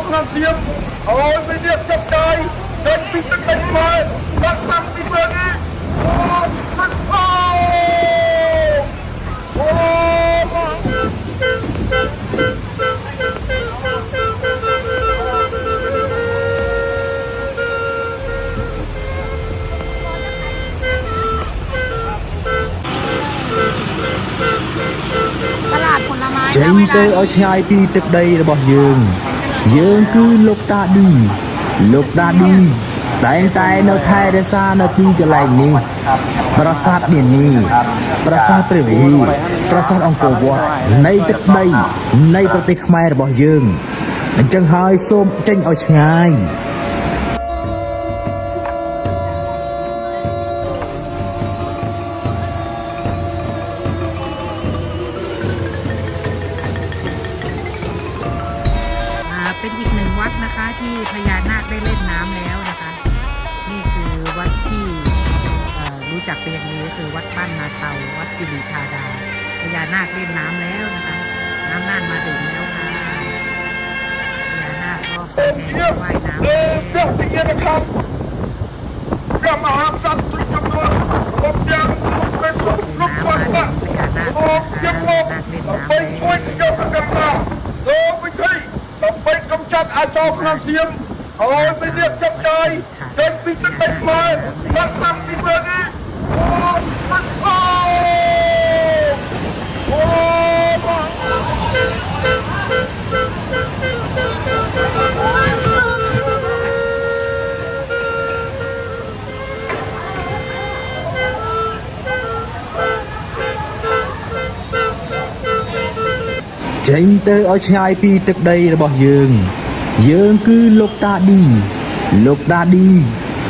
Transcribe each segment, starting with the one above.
ក្នុងសៀមឲ្យវិនិច្ឆ័យចាប់ចាយចេញពីទឹកដីខ្មែរបាត់តាមពីព្រឹកនេះអូបាត់អូตลาดผลไม้ ចេញទៅឲ្យឆ្ងាយពីទឹកដីរបស់យើងគឺលោកតាឌីតែងតែនៅថែរក្សានៅទីកន្លែងនេះប្រាសាទនានាប្រាសាទព្រះវិហារប្រាសាទអង្គរវត្តនៃទឹកដីនៃប្រទេសខ្មែររបស់យើងអញ្ចឹងហើយសូមចេញឲ្យឆ្ងាយเป็นอีกหนึ่งวัดนะคะที่พญานาคได้เล่นน้ำแล้วนะคะนี่คือวัดที่รู้จักเป็นอย่างดีก็คือวัดบ้านนาเตาวัดสิริธาดาพญานาคเล่นน้ำแล้วนะคะน้ำน่านมาถึงแล้วค่ะพญานาคก็ไปในว่ายน้ำแล้วนะครับกำมหาสัตว์ทุกจำนวนผมยังเป็นลูกคนละผมยังลงไปช่วยเกี่ยวกับกันมาไม่ใช่ต้องไปกำจัดอาชญากรเสียมเอาไปเรียกจับใจเดินปีนไปมาบังคับปีเบอร์นี้โอ้มันโอ้ចេញទៅឲ្យឆ្ងាយពីទឹកដីរបស់យើងគឺលោកតាឌី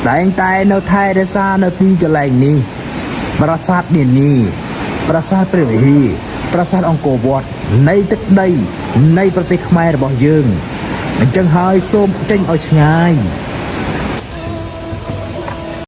តែងតែនៅថែរក្សានៅទីកន្លែងនេះប្រាសាទនានាប្រាសាទព្រះវិហារប្រាសាទអង្គរវត្តនៃទឹកដីនៃប្រទេសខ្មែររបស់យើងអញ្ចឹងហើយសូមចេញឲ្យឆ្ងាយ